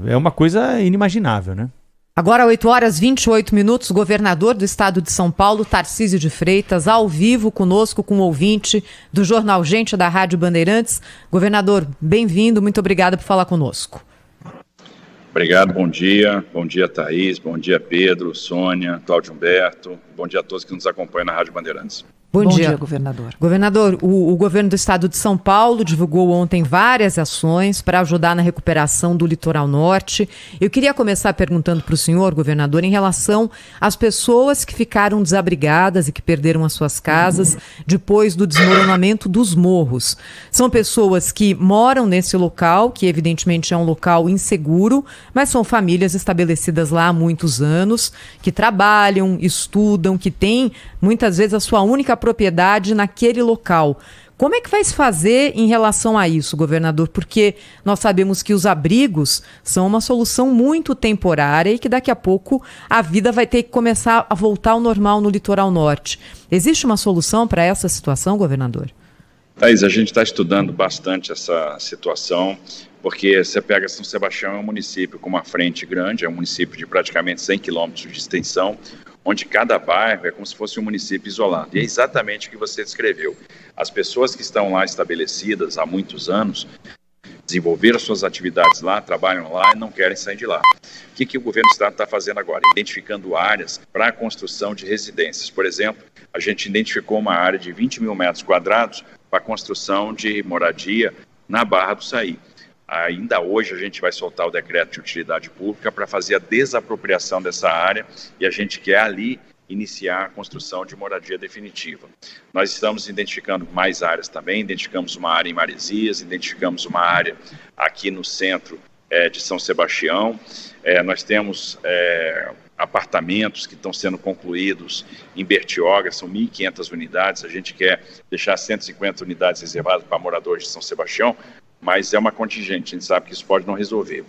é uma coisa inimaginável, né? Agora, 8h28, governador do estado de São Paulo, Tarcísio de Freitas, ao vivo conosco, com o ouvinte do Jornal Gente da Rádio Bandeirantes. Governador, bem-vindo, muito obrigada por falar conosco. Obrigado, bom dia. Bom dia, Thaís, bom dia, Pedro, Sônia, Cláudio Humberto. Bom dia a todos que nos acompanham na Rádio Bandeirantes. Bom dia, governador. Governador, o governo do estado de São Paulo divulgou ontem várias ações para ajudar na recuperação do litoral norte. Eu queria começar perguntando para o senhor, governador, em relação às pessoas que ficaram desabrigadas e que perderam as suas casas depois do desmoronamento dos morros. São pessoas que moram nesse local, que evidentemente é um local inseguro, mas são famílias estabelecidas lá há muitos anos, que trabalham, estudam, que têm muitas vezes a sua única propriedade naquele local. Como é que vai se fazer em relação a isso, governador? Porque nós sabemos que os abrigos são uma solução muito temporária e que daqui a pouco a vida vai ter que começar a voltar ao normal no litoral norte. Existe uma solução para essa situação, governador? Thaís, a gente está estudando bastante essa situação, porque você pega São Sebastião, é um município com uma frente grande, é um município de praticamente 100 quilômetros de extensão, onde cada bairro é como se fosse um município isolado. E é exatamente o que você descreveu. As pessoas que estão lá estabelecidas há muitos anos, desenvolveram suas atividades lá, trabalham lá e não querem sair de lá. O que o governo do estado está fazendo agora? Identificando áreas para a construção de residências. Por exemplo, a gente identificou uma área de 20 mil metros quadrados para a construção de moradia na Barra do Saí. Ainda hoje a gente vai soltar o decreto de utilidade pública para fazer a desapropriação dessa área e a gente quer ali iniciar a construção de moradia definitiva. Nós estamos identificando mais áreas também, identificamos uma área em Maresias, identificamos uma área aqui no centro de São Sebastião. Nós temos apartamentos que estão sendo concluídos em Bertioga, são 1.500 unidades, a gente quer deixar 150 unidades reservadas para moradores de São Sebastião, mas é uma contingente, a gente sabe que isso pode não resolver.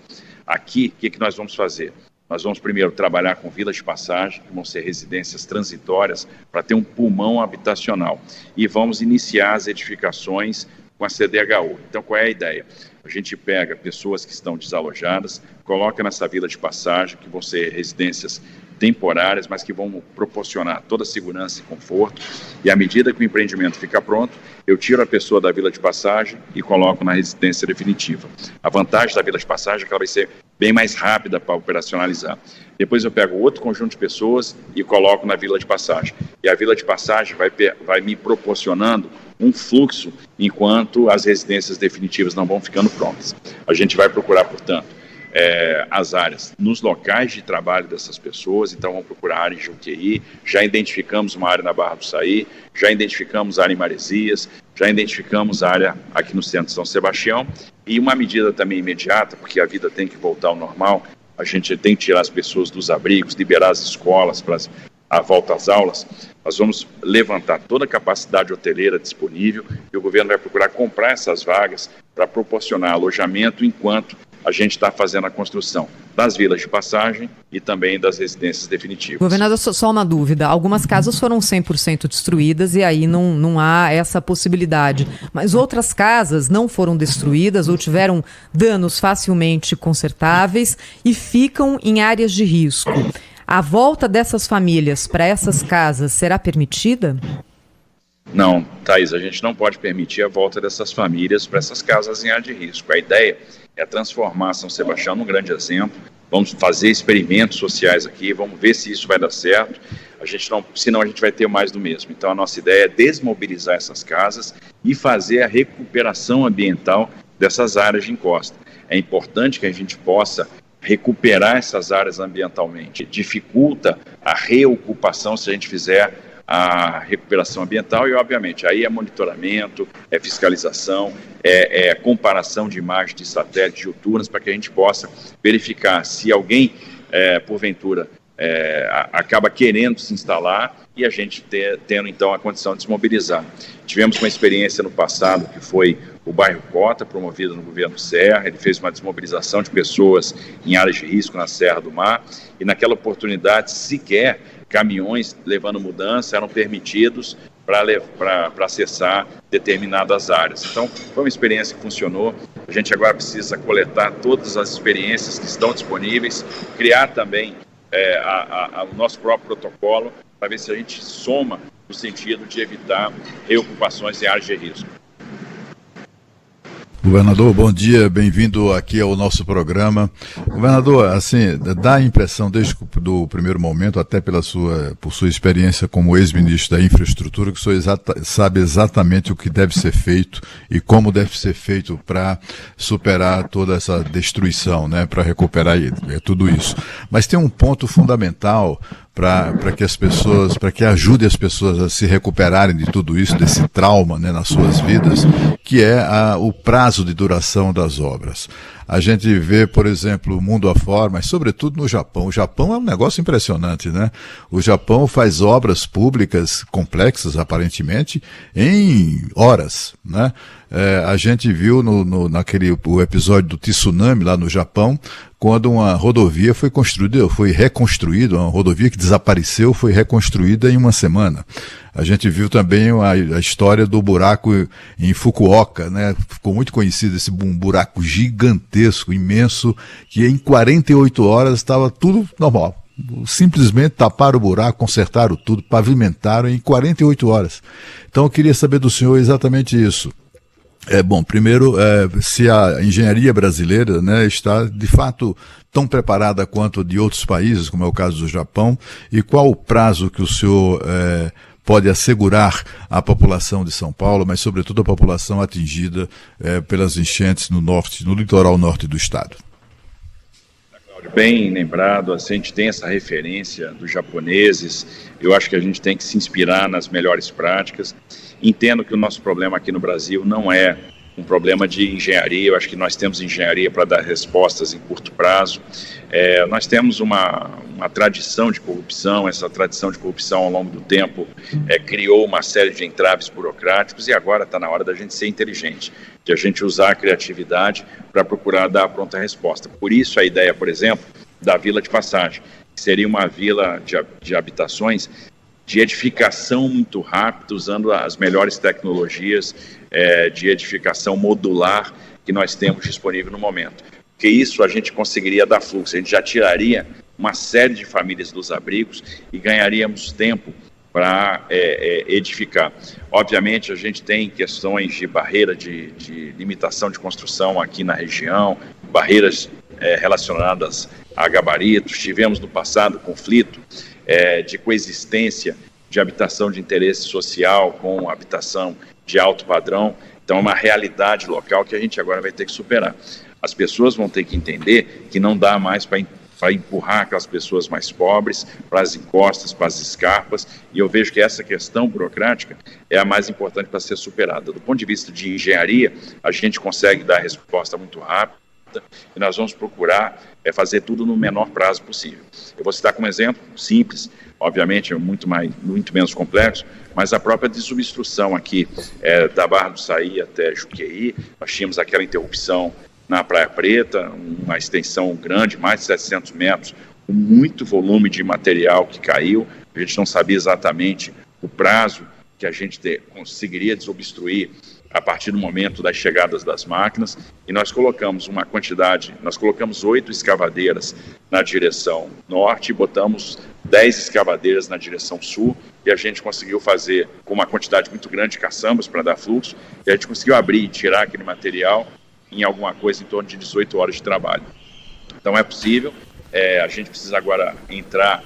Aqui, o que nós vamos fazer? Nós vamos primeiro trabalhar com vilas de passagem, que vão ser residências transitórias, para ter um pulmão habitacional. E vamos iniciar as edificações com a CDHU. Então, qual é a ideia? A gente pega pessoas que estão desalojadas, coloca nessa vila de passagem, que vão ser residências temporárias, mas que vão proporcionar toda a segurança e conforto, e à medida que o empreendimento fica pronto, eu tiro a pessoa da vila de passagem e coloco na residência definitiva. A vantagem da vila de passagem é que ela vai ser bem mais rápida para operacionalizar. Depois eu pego outro conjunto de pessoas e coloco na vila de passagem. E a vila de passagem vai me proporcionando um fluxo enquanto as residências definitivas não vão ficando prontas. A gente vai procurar, portanto, as áreas nos locais de trabalho dessas pessoas, então vamos procurar área em Juqueí, já identificamos uma área na Barra do Saí, já identificamos área em Maresias, já identificamos área aqui no centro de São Sebastião, e uma medida também imediata, porque a vida tem que voltar ao normal, a gente tem que tirar as pessoas dos abrigos, liberar as escolas para a volta às aulas. Nós vamos levantar toda a capacidade hoteleira disponível e o governo vai procurar comprar essas vagas para proporcionar alojamento enquanto a gente está fazendo a construção das vilas de passagem e também das residências definitivas. Governador, só uma dúvida. Algumas casas foram 100% destruídas e aí não há essa possibilidade. Mas outras casas não foram destruídas ou tiveram danos facilmente consertáveis e ficam em áreas de risco. A volta dessas famílias para essas casas será permitida? Não, Thaís, a gente não pode permitir a volta dessas famílias para essas casas em área de risco. A ideia é transformar São Sebastião num grande exemplo. Vamos fazer experimentos sociais aqui, vamos ver se isso vai dar certo. Senão a gente vai ter mais do mesmo. Então a nossa ideia é desmobilizar essas casas e fazer a recuperação ambiental dessas áreas de encosta. É importante que a gente possa recuperar essas áreas ambientalmente. Dificulta a reocupação se a gente fizer a recuperação ambiental e, obviamente, aí é monitoramento, é fiscalização, é comparação de imagens de satélites diuturnas para que a gente possa verificar se alguém, porventura, acaba querendo se instalar e a gente tendo, então, a condição de desmobilizar. Tivemos uma experiência no passado que foi o bairro Cota, promovido no governo Serra. Ele fez uma desmobilização de pessoas em áreas de risco na Serra do Mar e, naquela oportunidade, sequer caminhões levando mudança eram permitidos para acessar determinadas áreas. Então, foi uma experiência que funcionou. A gente agora precisa coletar todas as experiências que estão disponíveis, criar também o nosso próprio protocolo, para ver se a gente soma no sentido de evitar reocupações em áreas de risco. Governador, bom dia, bem-vindo aqui ao nosso programa. Governador, assim, dá a impressão desde o primeiro momento, até por sua experiência como ex-ministro da Infraestrutura, que o senhor sabe exatamente o que deve ser feito e como deve ser feito para superar toda essa destruição, né, para recuperar tudo isso. Mas tem um ponto fundamental para que ajude as pessoas a se recuperarem de tudo isso, desse trauma, né, nas suas vidas, que é o prazo de duração das obras. A gente vê, por exemplo, o mundo afora, mas sobretudo no Japão. O Japão é um negócio impressionante, né? O Japão faz obras públicas complexas, aparentemente, em horas, né? A gente viu o episódio do tsunami lá no Japão, quando uma rodovia foi reconstruída, uma rodovia que desapareceu foi reconstruída em uma semana. A gente viu também a história do buraco em Fukuoka, né? Ficou muito conhecido esse buraco gigantesco, imenso, que em 48 horas estava tudo normal. Simplesmente taparam o buraco, consertaram tudo, pavimentaram em 48 horas. Então eu queria saber do senhor exatamente isso. Bom, primeiro, se a engenharia brasileira, né, está de fato tão preparada quanto de outros países, como é o caso do Japão, e qual o prazo que o senhor pode assegurar à população de São Paulo, mas sobretudo a população atingida pelas enchentes no litoral norte do estado? Bem lembrado, a gente tem essa referência dos japoneses, eu acho que a gente tem que se inspirar nas melhores práticas. Entendo que o nosso problema aqui no Brasil não é um problema de engenharia, eu acho que nós temos engenharia para dar respostas em curto prazo. Nós temos uma tradição de corrupção, essa tradição de corrupção ao longo do tempo criou uma série de entraves burocráticos e agora está na hora da gente ser inteligente, de a gente usar a criatividade para procurar dar a pronta resposta. Por isso a ideia, por exemplo, da Vila de Passagem, que seria uma vila de habitações de edificação muito rápida, usando as melhores tecnologias de edificação modular que nós temos disponível no momento. Porque isso a gente conseguiria dar fluxo, a gente já tiraria uma série de famílias dos abrigos e ganharíamos tempo para edificar. Obviamente, a gente tem questões de barreira de limitação de construção aqui na região, barreiras relacionadas a gabaritos. Tivemos no passado conflito de coexistência de habitação de interesse social com habitação de alto padrão. Então, é uma realidade local que a gente agora vai ter que superar. As pessoas vão ter que entender que não dá mais para empurrar aquelas pessoas mais pobres para as encostas, para as escarpas, e eu vejo que essa questão burocrática é a mais importante para ser superada. Do ponto de vista de engenharia, a gente consegue dar a resposta muito rápida, e nós vamos procurar fazer tudo no menor prazo possível. Eu vou citar como exemplo simples, obviamente é muito menos complexo, mas a própria desobstrução aqui da Barra do Saí até Juqueí. Nós tínhamos aquela interrupção na Praia Preta, uma extensão grande, mais de 700 metros, com muito volume de material que caiu. A gente não sabia exatamente o prazo que a gente conseguiria desobstruir a partir do momento das chegadas das máquinas, e nós colocamos 8 escavadeiras na direção norte e botamos 10 escavadeiras na direção sul, e a gente conseguiu fazer com uma quantidade muito grande de caçambas para dar fluxo, e a gente conseguiu abrir e tirar aquele material em alguma coisa em torno de 18 horas de trabalho. Então é possível, a gente precisa agora entrar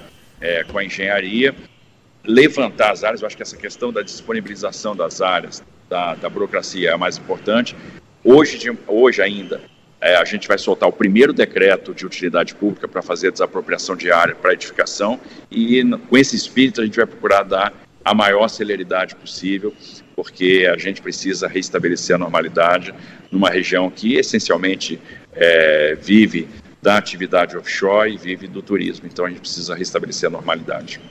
com a engenharia, levantar as áreas. Eu acho que essa questão da disponibilização das áreas, da burocracia é a mais importante. Hoje ainda, a gente vai soltar o primeiro decreto de utilidade pública para fazer a desapropriação de área para edificação, e com esse espírito a gente vai procurar dar a maior celeridade possível, porque a gente precisa restabelecer a normalidade numa região que essencialmente vive da atividade offshore e vive do turismo. Então a gente precisa restabelecer a normalidade.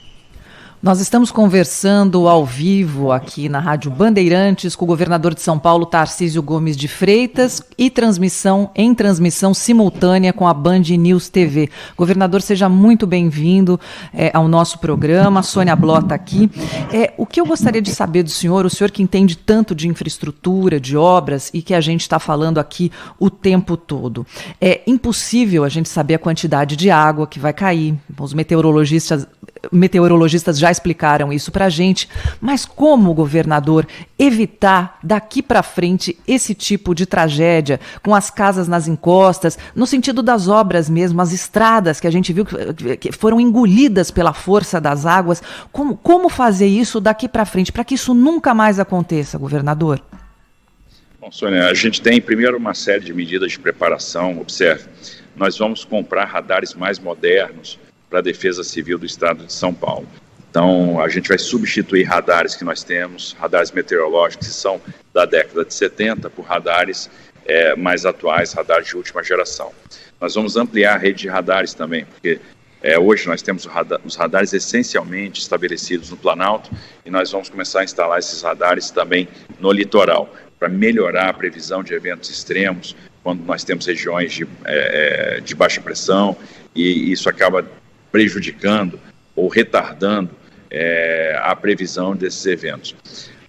Nós estamos conversando ao vivo aqui na Rádio Bandeirantes com o governador de São Paulo, Tarcísio Gomes de Freitas, e em transmissão simultânea com a Band News TV. Governador, seja muito bem-vindo ao nosso programa. Sônia Blota está aqui. O que eu gostaria de saber do senhor, o senhor que entende tanto de infraestrutura, de obras, e que a gente está falando aqui o tempo todo. É impossível a gente saber a quantidade de água que vai cair. Os meteorologistas já explicaram isso para a gente, mas como, governador, evitar daqui para frente esse tipo de tragédia, com as casas nas encostas, no sentido das obras mesmo, as estradas que a gente viu que foram engolidas pela força das águas, como fazer isso daqui para frente, para que isso nunca mais aconteça, governador? Bom, Sônia, a gente tem primeiro uma série de medidas de preparação. Observe, nós vamos comprar radares mais modernos para a Defesa Civil do Estado de São Paulo. Então, a gente vai substituir radares que nós temos, radares meteorológicos que são da década de 70, por radares mais atuais, radares de última geração. Nós vamos ampliar a rede de radares também, porque hoje nós temos os radares essencialmente estabelecidos no Planalto, e nós vamos começar a instalar esses radares também no litoral, para melhorar a previsão de eventos extremos, quando nós temos regiões de baixa pressão, e isso acaba prejudicando ou retardando a previsão desses eventos.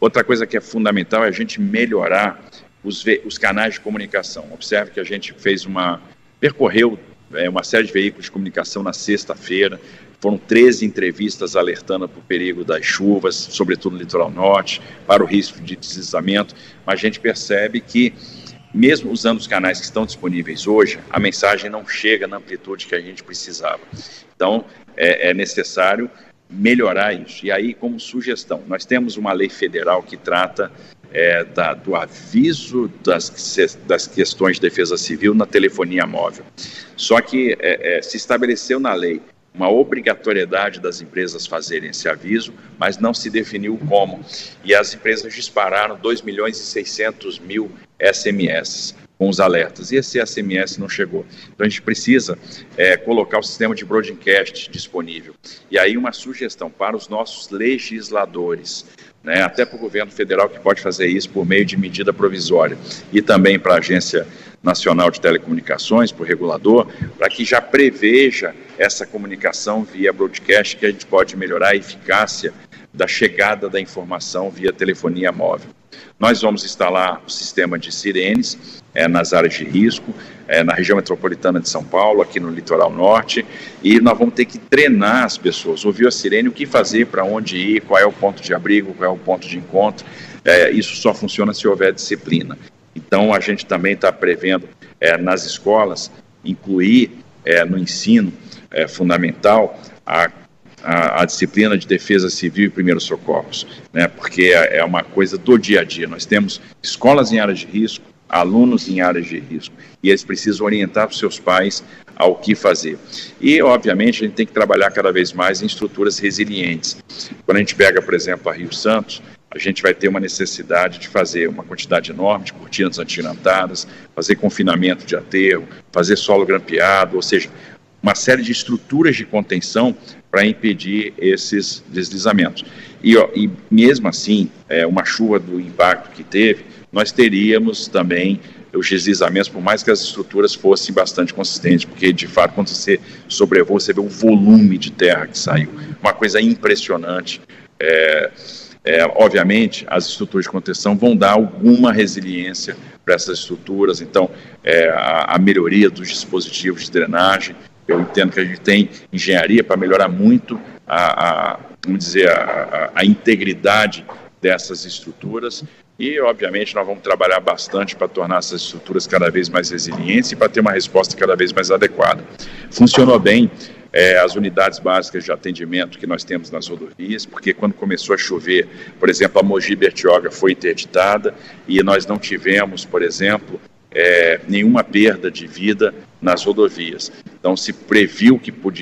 Outra coisa que é fundamental é a gente melhorar os canais de comunicação. Observe que a gente percorreu uma série de veículos de comunicação na sexta-feira, foram 13 entrevistas alertando para o perigo das chuvas, sobretudo no litoral norte, para o risco de deslizamento, mas a gente percebe que, mesmo usando os canais que estão disponíveis hoje, a mensagem não chega na amplitude que a gente precisava. Então, é necessário melhorar isso. E aí, como sugestão, nós temos uma lei federal que trata do aviso das questões de defesa civil na telefonia móvel. Só que se estabeleceu na lei uma obrigatoriedade das empresas fazerem esse aviso, mas não se definiu como. E as empresas dispararam 2.600.000 SMS com os alertas, e esse SMS não chegou. Então a gente precisa colocar o sistema de broadcast disponível. E aí uma sugestão para os nossos legisladores, né, até para o governo federal, que pode fazer isso por meio de medida provisória, e também para a Agência Nacional de Telecomunicações, para o regulador, para que já preveja essa comunicação via broadcast, que a gente pode melhorar a eficácia da chegada da informação via telefonia móvel. Nós vamos instalar o sistema de sirenes nas áreas de risco, na região metropolitana de São Paulo, aqui no litoral norte, e nós vamos ter que treinar as pessoas. Ouviu a sirene, o que fazer, para onde ir, qual é o ponto de abrigo, qual é o ponto de encontro. Isso só funciona se houver disciplina. Então, a gente também está prevendo nas escolas incluir no ensino fundamental a disciplina de defesa civil e primeiros socorros, né, porque é uma coisa do dia a dia. Nós temos escolas em áreas de risco, alunos em áreas de risco, e eles precisam orientar os seus pais ao que fazer. E, obviamente, a gente tem que trabalhar cada vez mais em estruturas resilientes. Quando a gente pega, por exemplo, a Rio Santos, a gente vai ter uma necessidade de fazer uma quantidade enorme de cortinas antirantadas, fazer confinamento de aterro, fazer solo grampeado, ou seja, uma série de estruturas de contenção para impedir esses deslizamentos. E mesmo assim, uma chuva do impacto que teve, nós teríamos também os deslizamentos, por mais que as estruturas fossem bastante consistentes, porque, de fato, quando você sobrevoa, você vê o volume de terra que saiu. Uma coisa impressionante. Obviamente, as estruturas de contenção vão dar alguma resiliência para essas estruturas, então, a melhoria dos dispositivos de drenagem. Eu entendo que a gente tem engenharia para melhorar muito vamos dizer, a integridade dessas estruturas, e, obviamente, nós vamos trabalhar bastante para tornar essas estruturas cada vez mais resilientes e para ter uma resposta cada vez mais adequada. Funcionou bem as unidades básicas de atendimento que nós temos nas rodovias, porque quando começou a chover, por exemplo, a Mogi Bertioga foi interditada e nós não tivemos, por exemplo, nenhuma perda de vida nas rodovias. Então, se previu que podia